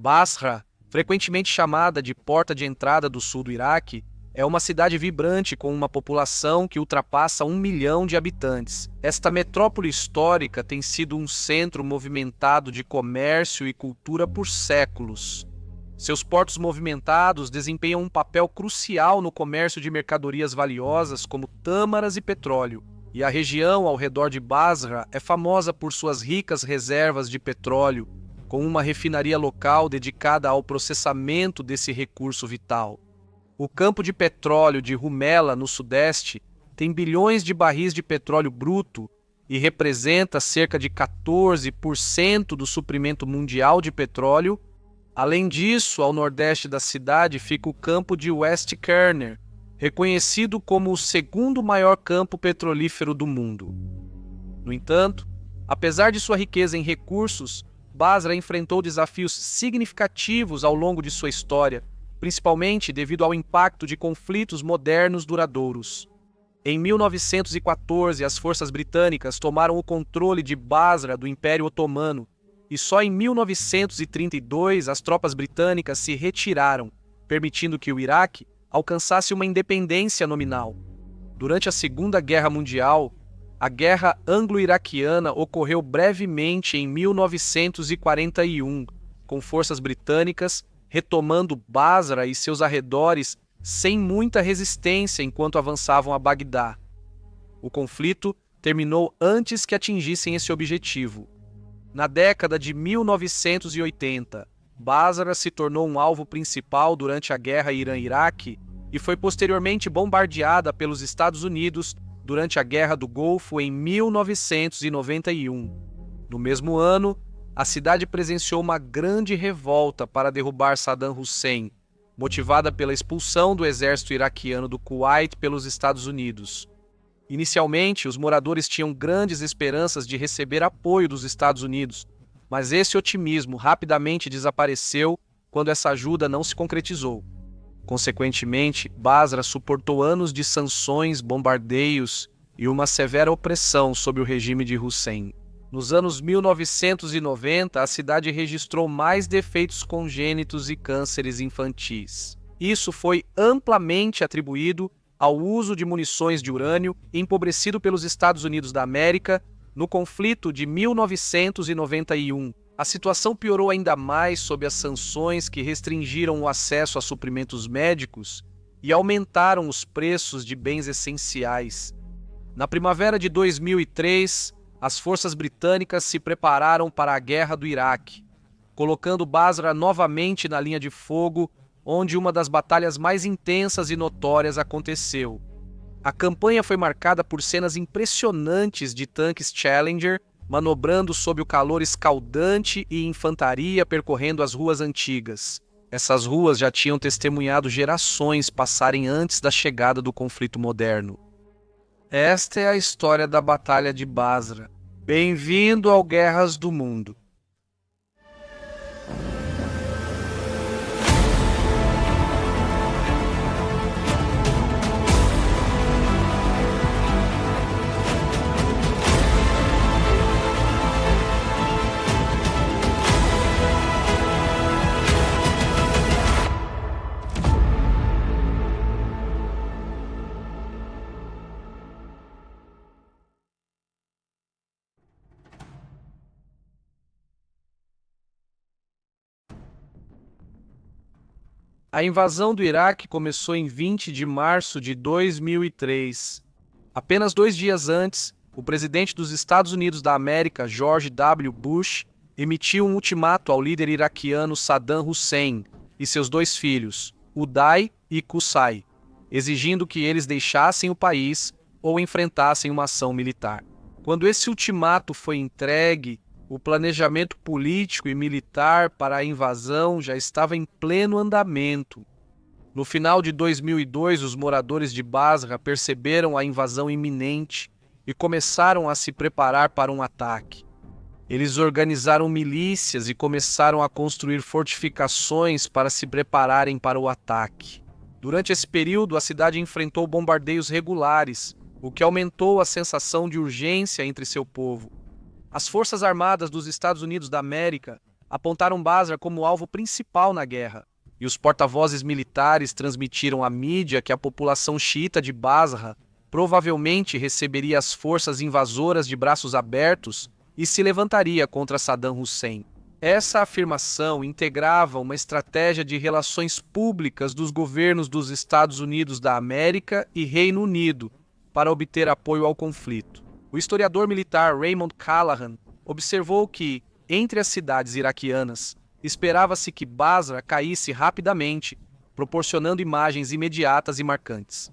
Basra, frequentemente chamada de porta de entrada do sul do Iraque, é uma cidade vibrante com uma população que ultrapassa 1 milhão de habitantes. Esta metrópole histórica tem sido um centro movimentado de comércio e cultura por séculos. Seus portos movimentados desempenham um papel crucial no comércio de mercadorias valiosas como tâmaras e petróleo, e a região ao redor de Basra é famosa por suas ricas reservas de petróleo, com uma refinaria local dedicada ao processamento desse recurso vital. O campo de petróleo de Rummela, no sudeste, tem bilhões de barris de petróleo bruto e representa cerca de 14% do suprimento mundial de petróleo. Além disso, ao nordeste da cidade fica o campo de West Kerner, reconhecido como o segundo maior campo petrolífero do mundo. No entanto, apesar de sua riqueza em recursos, Basra enfrentou desafios significativos ao longo de sua história, principalmente devido ao impacto de conflitos modernos duradouros. Em 1914, as forças britânicas tomaram o controle de Basra do Império Otomano, e só em 1932 as tropas britânicas se retiraram, permitindo que o Iraque alcançasse uma independência nominal. Durante a Segunda Guerra Mundial, a Guerra Anglo-Iraquiana ocorreu brevemente em 1941, com forças britânicas retomando Basra e seus arredores sem muita resistência enquanto avançavam a Bagdá. O conflito terminou antes que atingissem esse objetivo. Na década de 1980, Basra se tornou um alvo principal durante a Guerra Irã-Iraque e foi posteriormente bombardeada pelos Estados Unidos durante a Guerra do Golfo em 1991. No mesmo ano, a cidade presenciou uma grande revolta para derrubar Saddam Hussein, motivada pela expulsão do exército iraquiano do Kuwait pelos Estados Unidos. Inicialmente, os moradores tinham grandes esperanças de receber apoio dos Estados Unidos, mas esse otimismo rapidamente desapareceu quando essa ajuda não se concretizou. Consequentemente, Basra suportou anos de sanções, bombardeios e uma severa opressão sob o regime de Hussein. Nos anos 1990, a cidade registrou mais defeitos congênitos e cânceres infantis. Isso foi amplamente atribuído ao uso de munições de urânio empobrecido pelos Estados Unidos da América no conflito de 1991. A situação piorou ainda mais sob as sanções que restringiram o acesso a suprimentos médicos e aumentaram os preços de bens essenciais. Na primavera de 2003, as forças britânicas se prepararam para a Guerra do Iraque, colocando Basra novamente na linha de fogo, onde uma das batalhas mais intensas e notórias aconteceu. A campanha foi marcada por cenas impressionantes de tanques Challenger manobrando sob o calor escaldante e infantaria percorrendo as ruas antigas. Essas ruas já tinham testemunhado gerações passarem antes da chegada do conflito moderno. Esta é a história da Batalha de Basra. Bem-vindo ao Guerras do Mundo. A invasão do Iraque começou em 20 de março de 2003. Apenas 2 dias antes, o presidente dos Estados Unidos da América, George W. Bush, emitiu um ultimato ao líder iraquiano Saddam Hussein e seus 2 filhos, Uday e Qusay, exigindo que eles deixassem o país ou enfrentassem uma ação militar. Quando esse ultimato foi entregue, o planejamento político e militar para a invasão já estava em pleno andamento. No final de 2002, os moradores de Basra perceberam a invasão iminente e começaram a se preparar para um ataque. Eles organizaram milícias e começaram a construir fortificações para se prepararem para o ataque. Durante esse período, a cidade enfrentou bombardeios regulares, o que aumentou a sensação de urgência entre seu povo. As Forças Armadas dos Estados Unidos da América apontaram Basra como alvo principal na guerra, e os porta-vozes militares transmitiram à mídia que a população xiita de Basra provavelmente receberia as forças invasoras de braços abertos e se levantaria contra Saddam Hussein. Essa afirmação integrava uma estratégia de relações públicas dos governos dos Estados Unidos da América e Reino Unido para obter apoio ao conflito. O historiador militar Raymond Callahan observou que, entre as cidades iraquianas, esperava-se que Basra caísse rapidamente, proporcionando imagens imediatas e marcantes.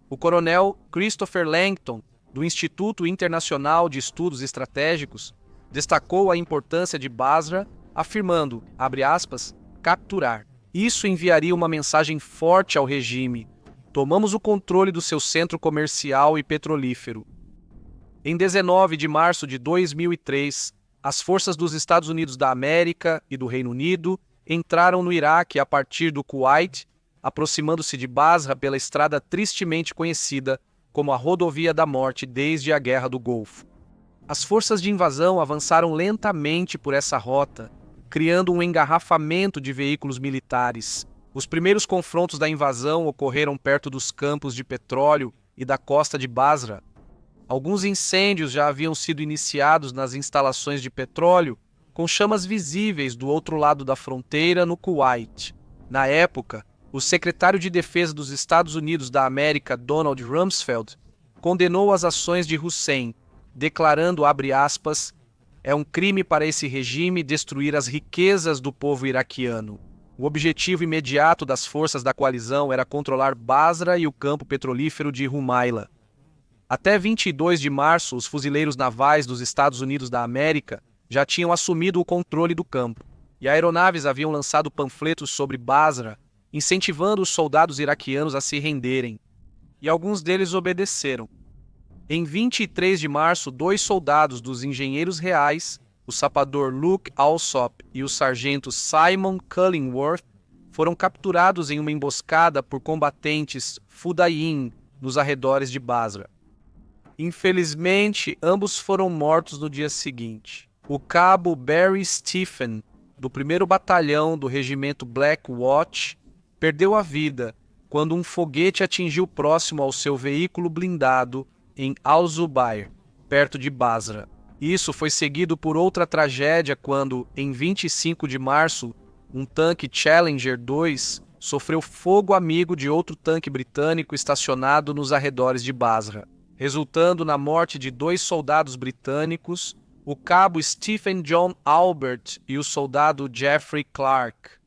O coronel Christopher Langton, do Instituto Internacional de Estudos Estratégicos, destacou a importância de Basra, afirmando, abre aspas, capturar. Isso enviaria uma mensagem forte ao regime. Tomamos o controle do seu centro comercial e petrolífero. Em 19 de março de 2003, as forças dos Estados Unidos da América e do Reino Unido entraram no Iraque a partir do Kuwait, aproximando-se de Basra pela estrada tristemente conhecida como a Rodovia da Morte desde a Guerra do Golfo. As forças de invasão avançaram lentamente por essa rota, criando um engarrafamento de veículos militares. Os primeiros confrontos da invasão ocorreram perto dos campos de petróleo e da costa de Basra. Alguns incêndios já haviam sido iniciados nas instalações de petróleo, com chamas visíveis do outro lado da fronteira no Kuwait. Na época, o secretário de Defesa dos Estados Unidos da América, Donald Rumsfeld, condenou as ações de Hussein, declarando, abre aspas, é um crime para esse regime destruir as riquezas do povo iraquiano. O objetivo imediato das forças da coalizão era controlar Basra e o campo petrolífero de Rumaila. Até 22 de março, os fuzileiros navais dos Estados Unidos da América já tinham assumido o controle do campo, e aeronaves haviam lançado panfletos sobre Basra, incentivando os soldados iraquianos a se renderem. E alguns deles obedeceram. Em 23 de março, 2 soldados dos Engenheiros Reais, o sapador Luke Alsop e o sargento Simon Cullingworth, foram capturados em uma emboscada por combatentes Fudayyin nos arredores de Basra. Infelizmente, ambos foram mortos no dia seguinte. O cabo Barry Stephen, do 1º Batalhão do Regimento Black Watch, perdeu a vida quando um foguete atingiu próximo ao seu veículo blindado em Al-Zubair, perto de Basra. Isso foi seguido por outra tragédia quando, em 25 de março, um tanque Challenger 2 sofreu fogo amigo de outro tanque britânico estacionado nos arredores de Basra, resultando na morte de 2 soldados britânicos, o cabo Stephen John Albert e o soldado Jeffrey Clark.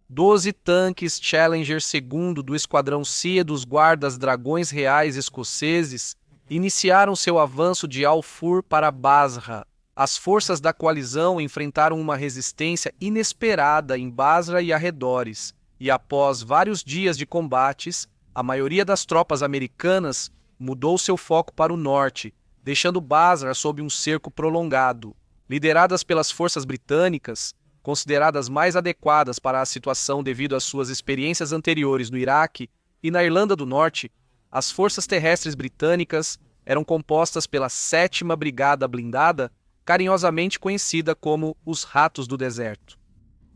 Doze tanques Challenger II do Esquadrão CIA dos Guardas Dragões Reais Escoceses iniciaram seu avanço de Al-Fur para Basra. As forças da coalizão enfrentaram uma resistência inesperada em Basra e arredores, e após vários dias de combates, a maioria das tropas americanas mudou seu foco para o norte, deixando Basra sob um cerco prolongado. Lideradas pelas forças britânicas, consideradas mais adequadas para a situação devido às suas experiências anteriores no Iraque e na Irlanda do Norte, as forças terrestres britânicas eram compostas pela 7ª Brigada Blindada, carinhosamente conhecida como os Ratos do Deserto.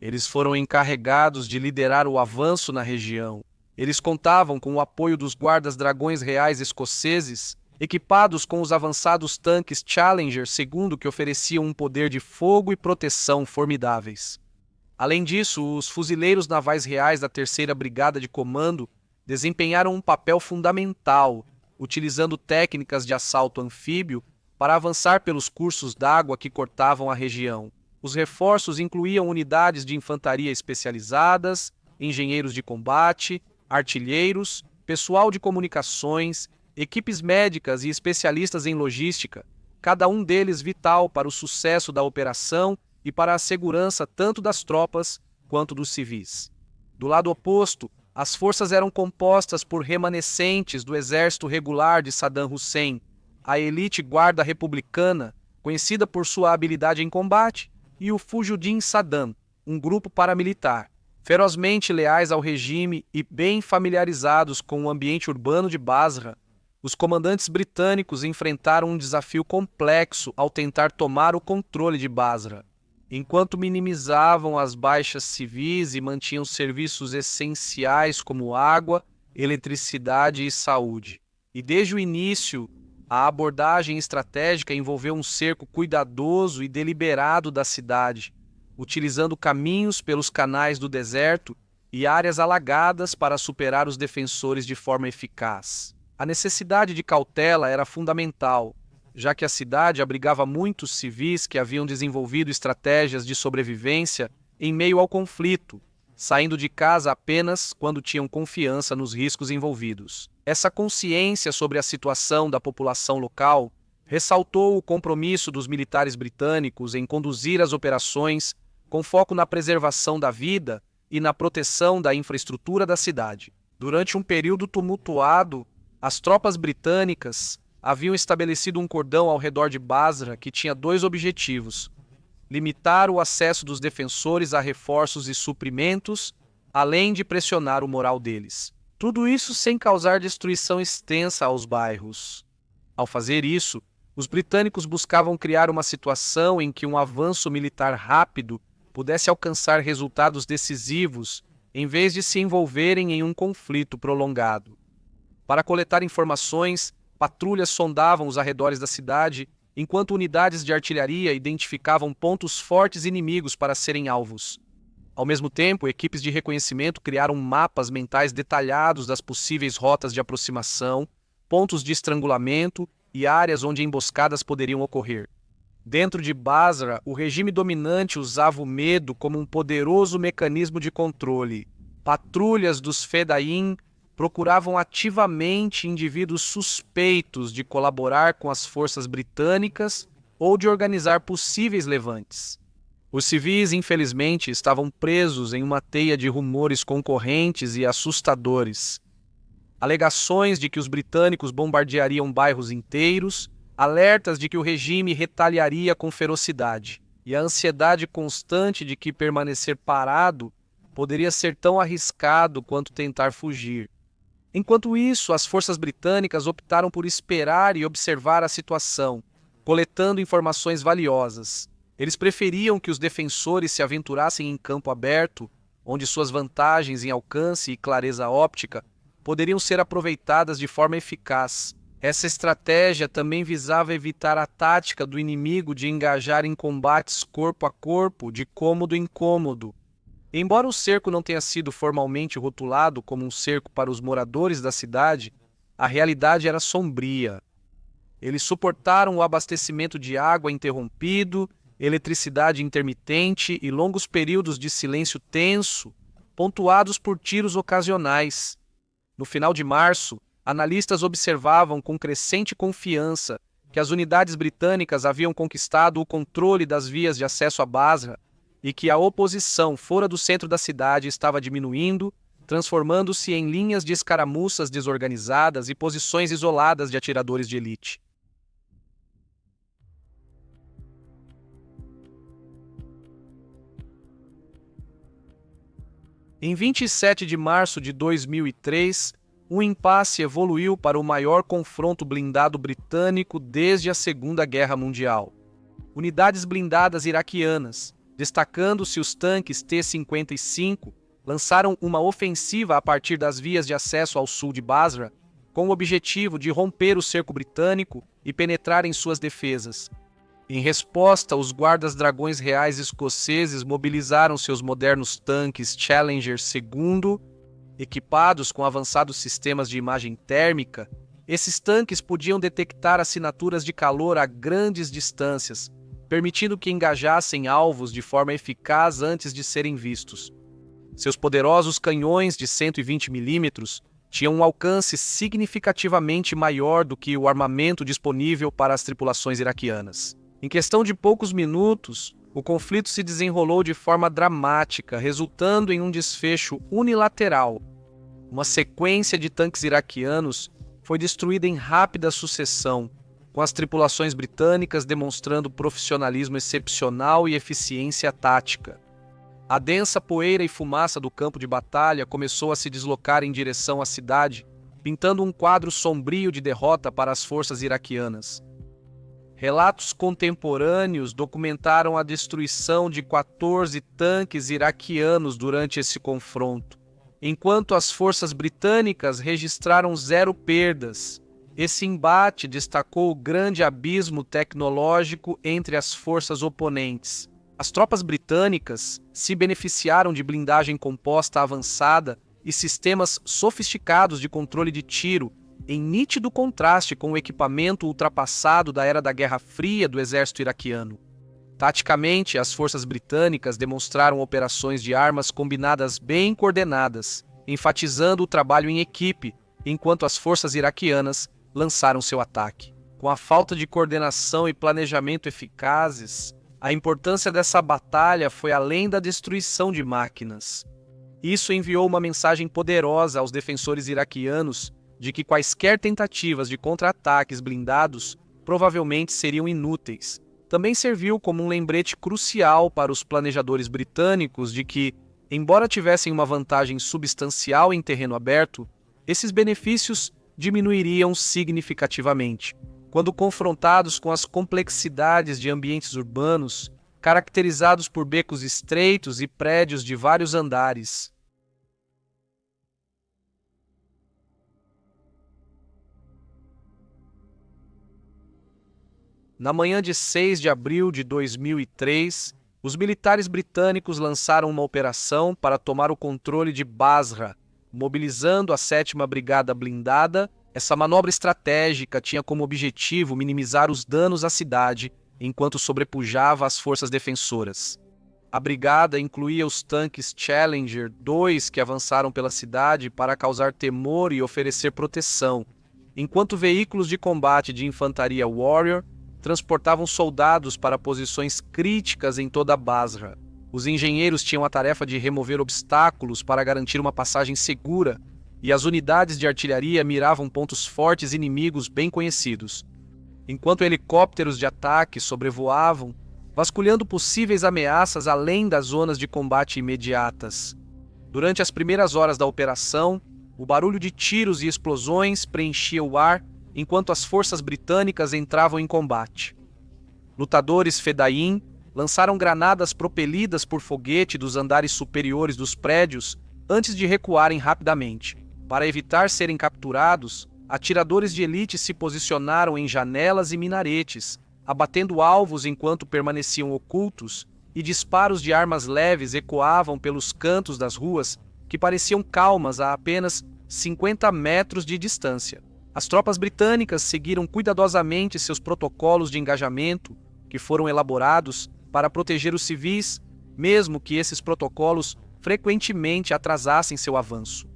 Eles foram encarregados de liderar o avanço na região. Eles contavam com o apoio dos Guardas Dragões Reais Escoceses, equipados com os avançados tanques Challenger II que ofereciam um poder de fogo e proteção formidáveis. Além disso, os fuzileiros navais reais da 3ª Brigada de Comando desempenharam um papel fundamental, utilizando técnicas de assalto anfíbio para avançar pelos cursos d'água que cortavam a região. Os reforços incluíam unidades de infantaria especializadas, engenheiros de combate, artilheiros, pessoal de comunicações, equipes médicas e especialistas em logística, cada um deles vital para o sucesso da operação e para a segurança tanto das tropas quanto dos civis. Do lado oposto, as forças eram compostas por remanescentes do exército regular de Saddam Hussein, a elite guarda republicana, conhecida por sua habilidade em combate, e o Fujudin Saddam, um grupo paramilitar, Ferozmente leais ao regime e bem familiarizados com o ambiente urbano de Basra, os comandantes britânicos enfrentaram um desafio complexo ao tentar tomar o controle de Basra, enquanto minimizavam as baixas civis e mantinham serviços essenciais como água, eletricidade e saúde. E desde o início, a abordagem estratégica envolveu um cerco cuidadoso e deliberado da cidade, utilizando caminhos pelos canais do deserto e áreas alagadas para superar os defensores de forma eficaz. A necessidade de cautela era fundamental, já que a cidade abrigava muitos civis que haviam desenvolvido estratégias de sobrevivência em meio ao conflito, saindo de casa apenas quando tinham confiança nos riscos envolvidos. Essa consciência sobre a situação da população local ressaltou o compromisso dos militares britânicos em conduzir as operações com foco na preservação da vida e na proteção da infraestrutura da cidade. Durante um período tumultuado, as tropas britânicas haviam estabelecido um cordão ao redor de Basra que tinha dois objetivos: limitar o acesso dos defensores a reforços e suprimentos, além de pressionar o moral deles. Tudo isso sem causar destruição extensa aos bairros. Ao fazer isso, os britânicos buscavam criar uma situação em que um avanço militar rápido pudesse alcançar resultados decisivos, em vez de se envolverem em um conflito prolongado. Para coletar informações, patrulhas sondavam os arredores da cidade, enquanto unidades de artilharia identificavam pontos fortes inimigos para serem alvos. Ao mesmo tempo, equipes de reconhecimento criaram mapas mentais detalhados das possíveis rotas de aproximação, pontos de estrangulamento e áreas onde emboscadas poderiam ocorrer. Dentro de Basra, o regime dominante usava o medo como um poderoso mecanismo de controle. Patrulhas dos Fedain procuravam ativamente indivíduos suspeitos de colaborar com as forças britânicas ou de organizar possíveis levantes. Os civis, infelizmente, estavam presos em uma teia de rumores concorrentes e assustadores. Alegações de que os britânicos bombardeariam bairros inteiros, alertas de que o regime retaliaria com ferocidade, e a ansiedade constante de que permanecer parado poderia ser tão arriscado quanto tentar fugir. Enquanto isso, as forças britânicas optaram por esperar e observar a situação, coletando informações valiosas. Eles preferiam que os defensores se aventurassem em campo aberto, onde suas vantagens em alcance e clareza óptica poderiam ser aproveitadas de forma eficaz. Essa estratégia também visava evitar a tática do inimigo de engajar em combates corpo a corpo, de cômodo em cômodo. Embora o cerco não tenha sido formalmente rotulado como um cerco para os moradores da cidade, a realidade era sombria. Eles suportaram o abastecimento de água interrompido, eletricidade intermitente e longos períodos de silêncio tenso, pontuados por tiros ocasionais. No final de março, analistas observavam com crescente confiança que as unidades britânicas haviam conquistado o controle das vias de acesso a Basra e que a oposição fora do centro da cidade estava diminuindo, transformando-se em linhas de escaramuças desorganizadas e posições isoladas de atiradores de elite. Em 27 de março de 2003, um impasse evoluiu para o maior confronto blindado britânico desde a Segunda Guerra Mundial. Unidades blindadas iraquianas, destacando-se os tanques T-55, lançaram uma ofensiva a partir das vias de acesso ao sul de Basra, com o objetivo de romper o cerco britânico e penetrar em suas defesas. Em resposta, os guardas dragões reais escoceses mobilizaram seus modernos tanques Challenger II, equipados com avançados sistemas de imagem térmica. Esses tanques podiam detectar assinaturas de calor a grandes distâncias, permitindo que engajassem alvos de forma eficaz antes de serem vistos. Seus poderosos canhões de 120 mm tinham um alcance significativamente maior do que o armamento disponível para as tripulações iraquianas. Em questão de poucos minutos, o conflito se desenrolou de forma dramática, resultando em um desfecho unilateral. Uma sequência de tanques iraquianos foi destruída em rápida sucessão, com as tripulações britânicas demonstrando profissionalismo excepcional e eficiência tática. A densa poeira e fumaça do campo de batalha começou a se deslocar em direção à cidade, pintando um quadro sombrio de derrota para as forças iraquianas. Relatos contemporâneos documentaram a destruição de 14 tanques iraquianos durante esse confronto, enquanto as forças britânicas registraram 0 perdas. Esse embate destacou o grande abismo tecnológico entre as forças oponentes. As tropas britânicas se beneficiaram de blindagem composta avançada e sistemas sofisticados de controle de tiro, em nítido contraste com o equipamento ultrapassado da era da Guerra Fria do exército iraquiano. Taticamente, as forças britânicas demonstraram operações de armas combinadas bem coordenadas, enfatizando o trabalho em equipe, enquanto as forças iraquianas lançaram seu ataque. Com a falta de coordenação e planejamento eficazes, a importância dessa batalha foi além da destruição de máquinas. Isso enviou uma mensagem poderosa aos defensores iraquianos de que quaisquer tentativas de contra-ataques blindados provavelmente seriam inúteis. Também serviu como um lembrete crucial para os planejadores britânicos de que, embora tivessem uma vantagem substancial em terreno aberto, esses benefícios diminuiriam significativamente quando confrontados com as complexidades de ambientes urbanos, caracterizados por becos estreitos e prédios de vários andares. Na manhã de 6 de abril de 2003, os militares britânicos lançaram uma operação para tomar o controle de Basra, mobilizando a 7ª Brigada Blindada. Essa manobra estratégica tinha como objetivo minimizar os danos à cidade enquanto sobrepujava as forças defensoras. A brigada incluía os tanques Challenger 2 que avançaram pela cidade para causar temor e oferecer proteção, enquanto veículos de combate de infantaria Warrior transportavam soldados para posições críticas em toda Basra. Os engenheiros tinham a tarefa de remover obstáculos para garantir uma passagem segura, e as unidades de artilharia miravam pontos fortes inimigos bem conhecidos, enquanto helicópteros de ataque sobrevoavam, vasculhando possíveis ameaças além das zonas de combate imediatas. Durante as primeiras horas da operação, o barulho de tiros e explosões preenchia o ar enquanto as forças britânicas entravam em combate. Lutadores Fedain lançaram granadas propelidas por foguete dos andares superiores dos prédios antes de recuarem rapidamente. Para evitar serem capturados, atiradores de elite se posicionaram em janelas e minaretes, abatendo alvos enquanto permaneciam ocultos, e disparos de armas leves ecoavam pelos cantos das ruas que pareciam calmas a apenas 50 metros de distância. As tropas britânicas seguiram cuidadosamente seus protocolos de engajamento, que foram elaborados para proteger os civis, mesmo que esses protocolos frequentemente atrasassem seu avanço.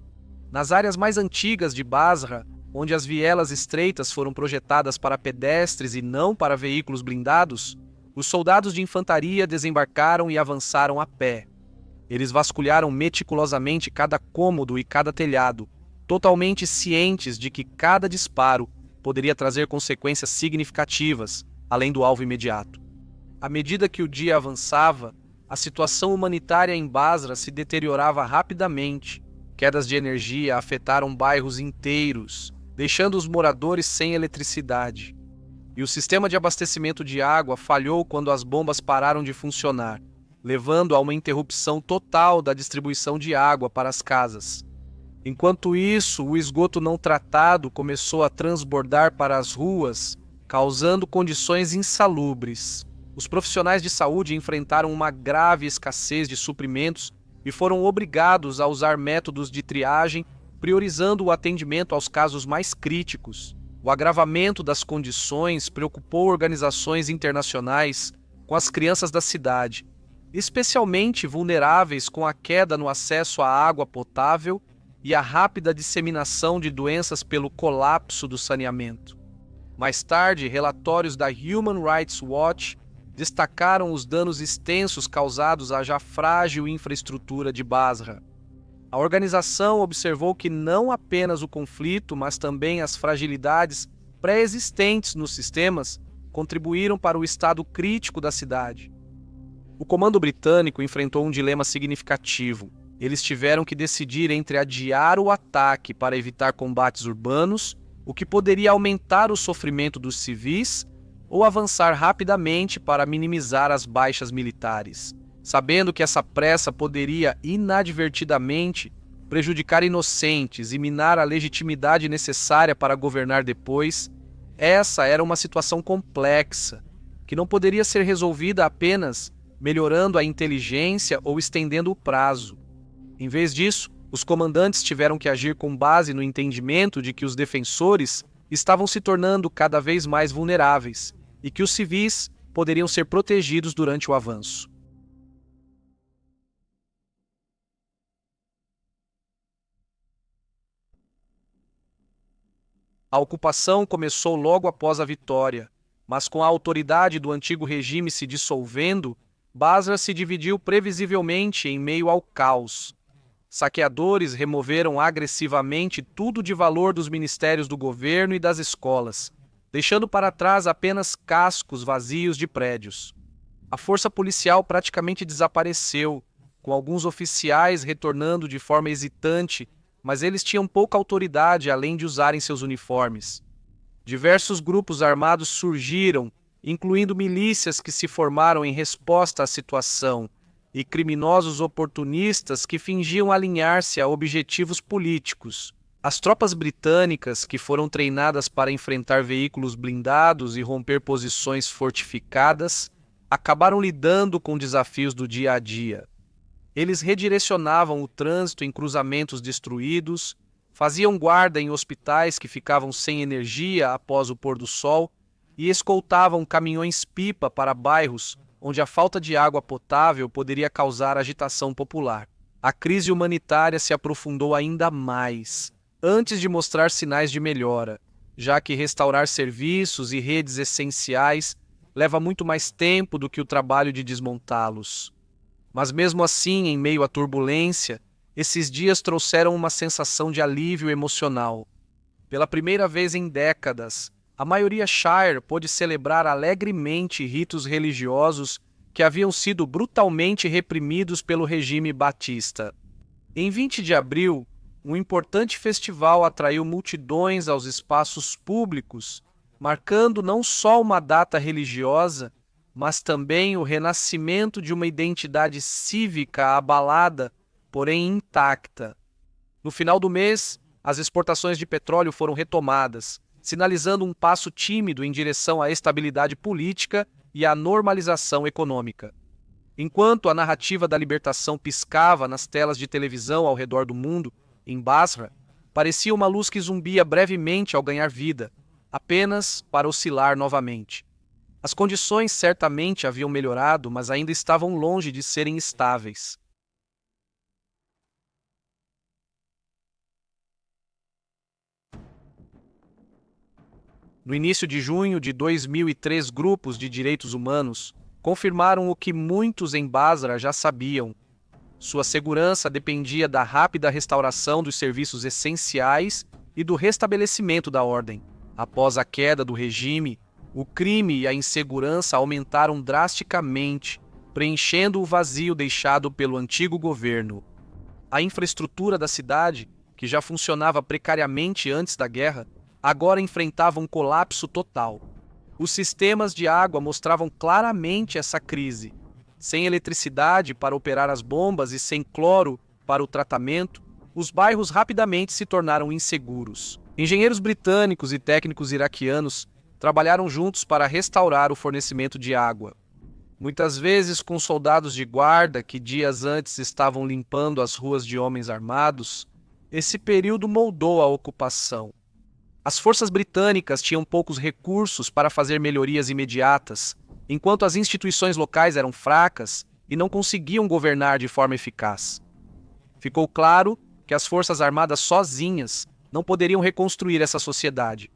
Nas áreas mais antigas de Basra, onde as vielas estreitas foram projetadas para pedestres e não para veículos blindados, os soldados de infantaria desembarcaram e avançaram a pé. Eles vasculharam meticulosamente cada cômodo e cada telhado, totalmente cientes de que cada disparo poderia trazer consequências significativas, além do alvo imediato. À medida que o dia avançava, a situação humanitária em Basra se deteriorava rapidamente. Quedas de energia afetaram bairros inteiros, deixando os moradores sem eletricidade. E o sistema de abastecimento de água falhou quando as bombas pararam de funcionar, levando a uma interrupção total da distribuição de água para as casas. Enquanto isso, o esgoto não tratado começou a transbordar para as ruas, causando condições insalubres. Os profissionais de saúde enfrentaram uma grave escassez de suprimentos e foram obrigados a usar métodos de triagem, priorizando o atendimento aos casos mais críticos. O agravamento das condições preocupou organizações internacionais com as crianças da cidade, especialmente vulneráveis com a queda no acesso à água potável e a rápida disseminação de doenças pelo colapso do saneamento. Mais tarde, relatórios da Human Rights Watch destacaram os danos extensos causados à já frágil infraestrutura de Basra. A organização observou que não apenas o conflito, mas também as fragilidades pré-existentes nos sistemas contribuíram para o estado crítico da cidade. O comando britânico enfrentou um dilema significativo. Eles tiveram que decidir entre adiar o ataque para evitar combates urbanos, o que poderia aumentar o sofrimento dos civis, ou avançar rapidamente para minimizar as baixas militares, sabendo que essa pressa poderia inadvertidamente prejudicar inocentes e minar a legitimidade necessária para governar depois. Essa era uma situação complexa, que não poderia ser resolvida apenas melhorando a inteligência ou estendendo o prazo. Em vez disso, os comandantes tiveram que agir com base no entendimento de que os defensores estavam se tornando cada vez mais vulneráveis e que os civis poderiam ser protegidos durante o avanço. A ocupação começou logo após a vitória, mas com a autoridade do antigo regime se dissolvendo, Basra se dividiu previsivelmente em meio ao caos. Saqueadores removeram agressivamente tudo de valor dos ministérios do governo e das escolas, deixando para trás apenas cascos vazios de prédios. A força policial praticamente desapareceu, com alguns oficiais retornando de forma hesitante, mas eles tinham pouca autoridade além de usarem seus uniformes. Diversos grupos armados surgiram, incluindo milícias que se formaram em resposta à situação e criminosos oportunistas que fingiam alinhar-se a objetivos políticos. As tropas britânicas, que foram treinadas para enfrentar veículos blindados e romper posições fortificadas, acabaram lidando com desafios do dia a dia. Eles redirecionavam o trânsito em cruzamentos destruídos, faziam guarda em hospitais que ficavam sem energia após o pôr do sol e escoltavam caminhões-pipa para bairros onde a falta de água potável poderia causar agitação popular. A crise humanitária se aprofundou ainda mais, antes de mostrar sinais de melhora, já que restaurar serviços e redes essenciais leva muito mais tempo do que o trabalho de desmontá-los. Mas mesmo assim, em meio à turbulência, esses dias trouxeram uma sensação de alívio emocional. Pela primeira vez em décadas, a maioria Shire pôde celebrar alegremente ritos religiosos que haviam sido brutalmente reprimidos pelo regime batista. Em 20 de abril, um importante festival atraiu multidões aos espaços públicos, marcando não só uma data religiosa, mas também o renascimento de uma identidade cívica abalada, porém intacta. No final do mês, as exportações de petróleo foram retomadas, sinalizando um passo tímido em direção à estabilidade política e à normalização econômica. Enquanto a narrativa da libertação piscava nas telas de televisão ao redor do mundo, em Basra, parecia uma luz que zumbia brevemente ao ganhar vida, apenas para oscilar novamente. As condições certamente haviam melhorado, mas ainda estavam longe de serem estáveis. No início de junho de 2003, grupos de direitos humanos confirmaram o que muitos em Basra já sabiam. Sua segurança dependia da rápida restauração dos serviços essenciais e do restabelecimento da ordem. Após a queda do regime, o crime e a insegurança aumentaram drasticamente, preenchendo o vazio deixado pelo antigo governo. A infraestrutura da cidade, que já funcionava precariamente antes da guerra, agora enfrentava um colapso total. Os sistemas de água mostravam claramente essa crise. Sem eletricidade para operar as bombas e sem cloro para o tratamento, os bairros rapidamente se tornaram inseguros. Engenheiros britânicos e técnicos iraquianos trabalharam juntos para restaurar o fornecimento de água. Muitas vezes com soldados de guarda que dias antes estavam limpando as ruas de homens armados, esse período moldou a ocupação. As forças britânicas tinham poucos recursos para fazer melhorias imediatas, enquanto as instituições locais eram fracas e não conseguiam governar de forma eficaz. Ficou claro que as forças armadas sozinhas não poderiam reconstruir essa sociedade.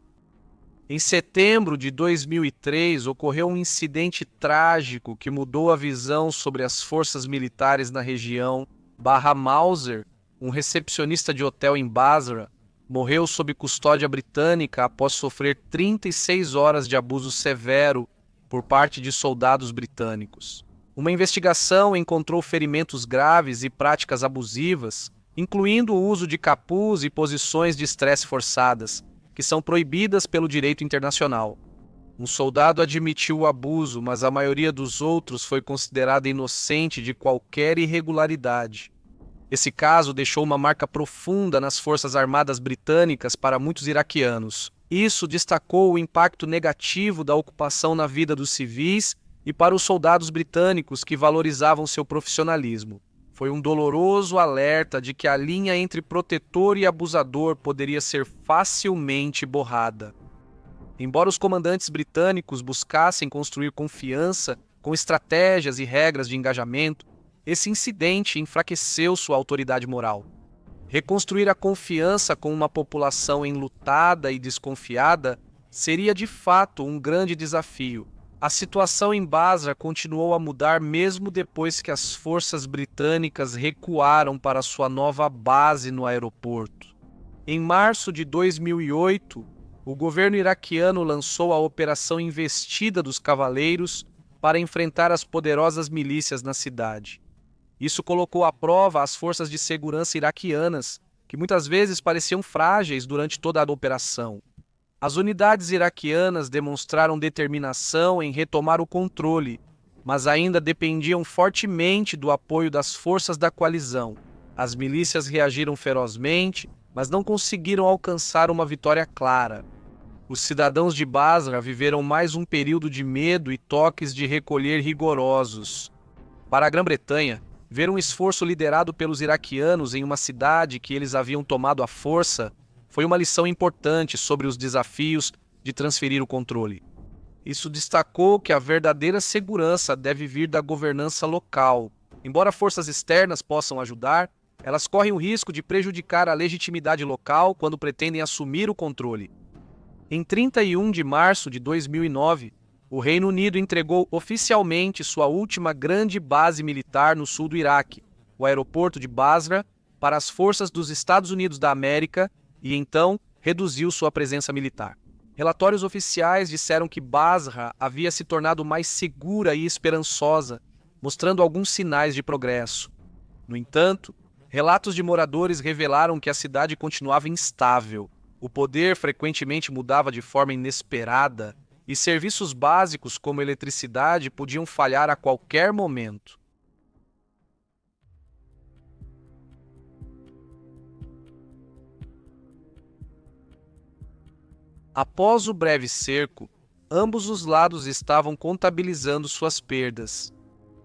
Em setembro de 2003, ocorreu um incidente trágico que mudou a visão sobre as forças militares na região. Baha Mauser, um recepcionista de hotel em Basra, morreu sob custódia britânica após sofrer 36 horas de abuso severo por parte de soldados britânicos. Uma investigação encontrou ferimentos graves e práticas abusivas, incluindo o uso de capuz e posições de estresse forçadas, que são proibidas pelo direito internacional. Um soldado admitiu o abuso, mas a maioria dos outros foi considerada inocente de qualquer irregularidade. Esse caso deixou uma marca profunda nas Forças Armadas Britânicas para muitos iraquianos. Isso destacou o impacto negativo da ocupação na vida dos civis e para os soldados britânicos que valorizavam seu profissionalismo. Foi um doloroso alerta de que a linha entre protetor e abusador poderia ser facilmente borrada. Embora os comandantes britânicos buscassem construir confiança com estratégias e regras de engajamento, esse incidente enfraqueceu sua autoridade moral. Reconstruir a confiança com uma população enlutada e desconfiada seria de fato um grande desafio. A situação em Basra continuou a mudar mesmo depois que as forças britânicas recuaram para sua nova base no aeroporto. Em março de 2008, o governo iraquiano lançou a Operação Investida dos Cavaleiros para enfrentar as poderosas milícias na cidade. Isso colocou à prova as forças de segurança iraquianas, que muitas vezes pareciam frágeis durante toda a operação. As unidades iraquianas demonstraram determinação em retomar o controle, mas ainda dependiam fortemente do apoio das forças da coalizão. As milícias reagiram ferozmente, mas não conseguiram alcançar uma vitória clara. Os cidadãos de Basra viveram mais um período de medo e toques de recolher rigorosos. Para a Grã-Bretanha, ver um esforço liderado pelos iraquianos em uma cidade que eles haviam tomado à força foi uma lição importante sobre os desafios de transferir o controle. Isso destacou que a verdadeira segurança deve vir da governança local. Embora forças externas possam ajudar, elas correm o risco de prejudicar a legitimidade local quando pretendem assumir o controle. Em 31 de março de 2009, o Reino Unido entregou oficialmente sua última grande base militar no sul do Iraque, o aeroporto de Basra, para as forças dos Estados Unidos da América e então reduziu sua presença militar. Relatórios oficiais disseram que Basra havia se tornado mais segura e esperançosa, mostrando alguns sinais de progresso. No entanto, relatos de moradores revelaram que a cidade continuava instável. O poder frequentemente mudava de forma inesperada e serviços básicos como eletricidade podiam falhar a qualquer momento. Após o breve cerco, ambos os lados estavam contabilizando suas perdas.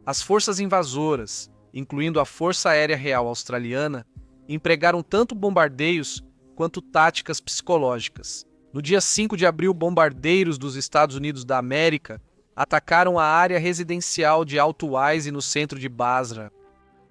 As forças invasoras, incluindo a Força Aérea Real Australiana, empregaram tanto bombardeios quanto táticas psicológicas. No dia 5 de abril, bombardeiros dos Estados Unidos da América atacaram a área residencial de Al-Tuwaiz no centro de Basra,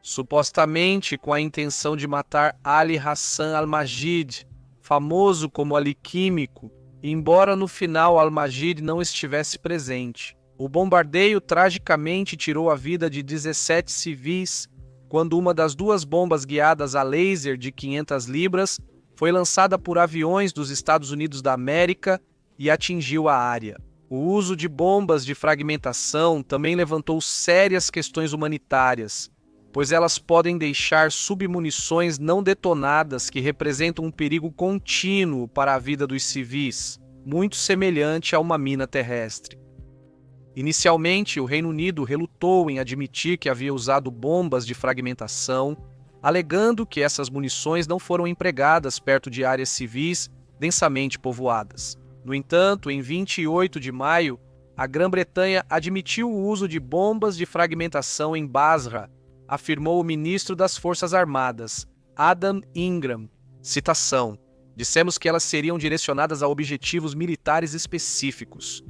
supostamente com a intenção de matar Ali Hassan al-Majid, famoso como Ali Químico, embora no final al-Majid não estivesse presente. O bombardeio tragicamente tirou a vida de 17 civis quando uma das duas bombas guiadas a laser de 500 libras foi lançada por aviões dos Estados Unidos da América e atingiu a área. O uso de bombas de fragmentação também levantou sérias questões humanitárias, pois elas podem deixar submunições não detonadas que representam um perigo contínuo para a vida dos civis, muito semelhante a uma mina terrestre. Inicialmente, o Reino Unido relutou em admitir que havia usado bombas de fragmentação, alegando que essas munições não foram empregadas perto de áreas civis densamente povoadas. No entanto, em 28 de maio, a Grã-Bretanha admitiu o uso de bombas de fragmentação em Basra, afirmou o ministro das Forças Armadas, Adam Ingram. Citação: "Dissemos que elas seriam direcionadas a objetivos militares específicos.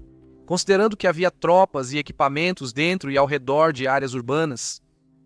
Considerando que havia tropas e equipamentos dentro e ao redor de áreas urbanas,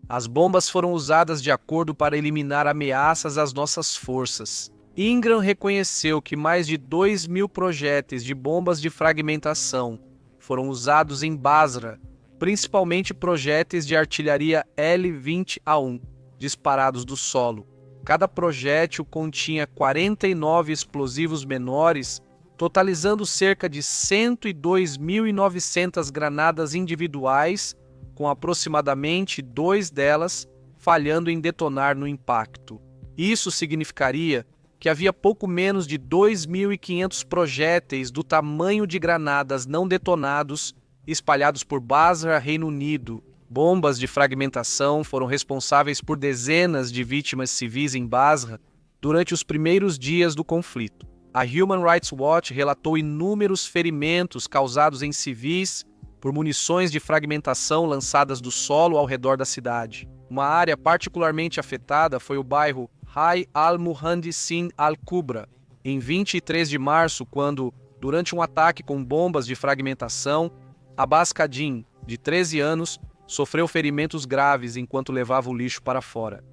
as bombas foram usadas de acordo para eliminar ameaças às nossas forças." Ingram reconheceu que mais de 2.000 projéteis de bombas de fragmentação foram usados em Basra, principalmente projéteis de artilharia L-20A1, disparados do solo. Cada projétil continha 49 explosivos menores, totalizando cerca de 102.900 granadas individuais com aproximadamente 2 delas falhando em detonar no impacto. Isso significaria que havia pouco menos de 2.500 projéteis do tamanho de granadas não detonados espalhados por Basra, Reino Unido. Bombas de fragmentação foram responsáveis por dezenas de vítimas civis em Basra durante os primeiros dias do conflito. A Human Rights Watch relatou inúmeros ferimentos causados em civis por munições de fragmentação lançadas do solo ao redor da cidade. Uma área particularmente afetada foi o bairro Hay al-Muhandisin al-Kubra, em 23 de março, quando, durante um ataque com bombas de fragmentação, Abbas Kadin, de 13 anos, sofreu ferimentos graves enquanto levava o lixo para fora.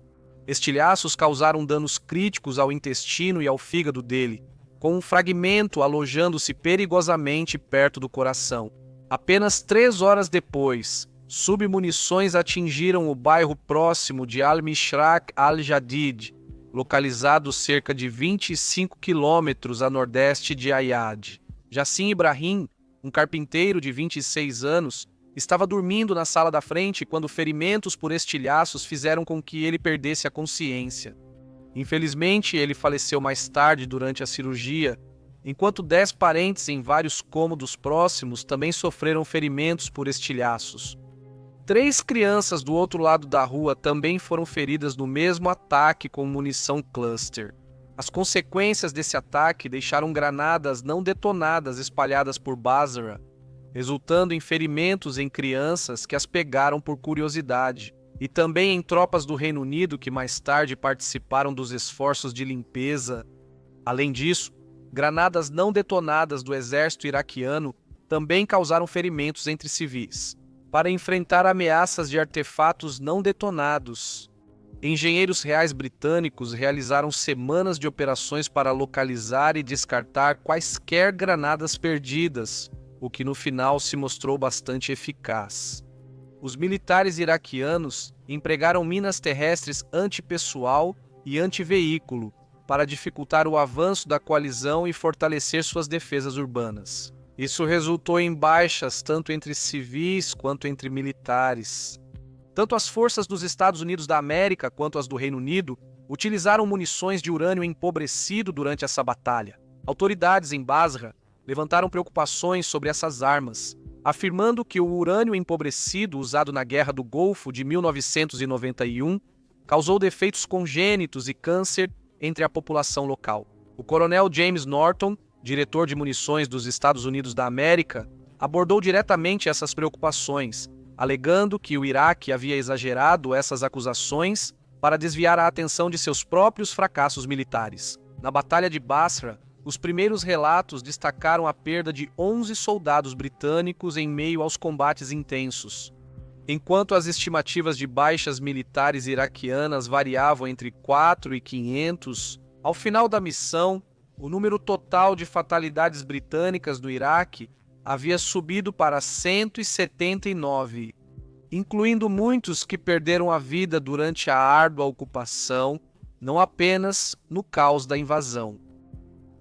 Estilhaços causaram danos críticos ao intestino e ao fígado dele, com um fragmento alojando-se perigosamente perto do coração. Apenas 3 horas depois, submunições atingiram o bairro próximo de Al-Mishraq al-Jadid, localizado cerca de 25 quilômetros a nordeste de Ayad. Jassim Ibrahim, um carpinteiro de 26 anos, estava dormindo na sala da frente quando ferimentos por estilhaços fizeram com que ele perdesse a consciência. Infelizmente, ele faleceu mais tarde durante a cirurgia, enquanto 10 parentes em vários cômodos próximos também sofreram ferimentos por estilhaços. 3 crianças do outro lado da rua também foram feridas no mesmo ataque com munição cluster. As consequências desse ataque deixaram granadas não detonadas espalhadas por Basra, resultando em ferimentos em crianças que as pegaram por curiosidade, e também em tropas do Reino Unido que mais tarde participaram dos esforços de limpeza. Além disso, granadas não detonadas do exército iraquiano também causaram ferimentos entre civis. Para enfrentar ameaças de artefatos não detonados, engenheiros reais britânicos realizaram semanas de operações para localizar e descartar quaisquer granadas perdidas, o que no final se mostrou bastante eficaz. Os militares iraquianos empregaram minas terrestres antipessoal e antiveículo para dificultar o avanço da coalizão e fortalecer suas defesas urbanas. Isso resultou em baixas tanto entre civis quanto entre militares. Tanto as forças dos Estados Unidos da América quanto as do Reino Unido utilizaram munições de urânio empobrecido durante essa batalha. Autoridades em Basra levantaram preocupações sobre essas armas, afirmando que o urânio empobrecido usado na Guerra do Golfo de 1991 causou defeitos congênitos e câncer entre a população local. O coronel James Norton, diretor de munições dos Estados Unidos da América, abordou diretamente essas preocupações, alegando que o Iraque havia exagerado essas acusações para desviar a atenção de seus próprios fracassos militares. Na Batalha de Basra, os primeiros relatos destacaram a perda de 11 soldados britânicos em meio aos combates intensos, enquanto as estimativas de baixas militares iraquianas variavam entre 4 e 500. Ao final da missão, o número total de fatalidades britânicas no Iraque havia subido para 179, incluindo muitos que perderam a vida durante a árdua ocupação, não apenas no caos da invasão.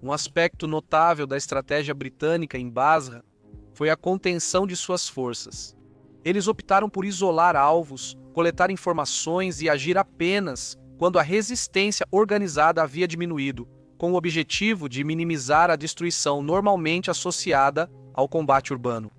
Um aspecto notável da estratégia britânica em Basra foi a contenção de suas forças. Eles optaram por isolar alvos, coletar informações e agir apenas quando a resistência organizada havia diminuído, com o objetivo de minimizar a destruição normalmente associada ao combate urbano.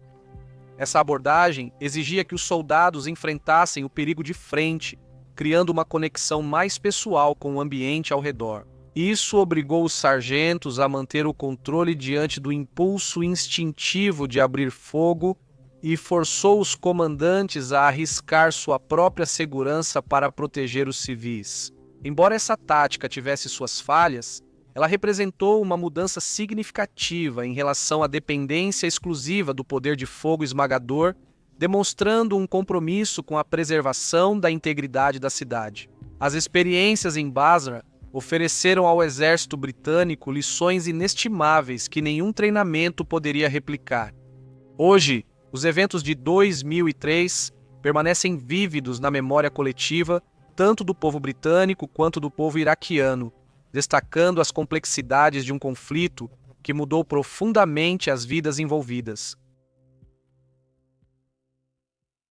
Essa abordagem exigia que os soldados enfrentassem o perigo de frente, criando uma conexão mais pessoal com o ambiente ao redor. Isso obrigou os sargentos a manter o controle diante do impulso instintivo de abrir fogo e forçou os comandantes a arriscar sua própria segurança para proteger os civis. Embora essa tática tivesse suas falhas, ela representou uma mudança significativa em relação à dependência exclusiva do poder de fogo esmagador, demonstrando um compromisso com a preservação da integridade da cidade. As experiências em Basra ofereceram ao exército britânico lições inestimáveis que nenhum treinamento poderia replicar. Hoje, os eventos de 2003 permanecem vívidos na memória coletiva, tanto do povo britânico quanto do povo iraquiano, destacando as complexidades de um conflito que mudou profundamente as vidas envolvidas.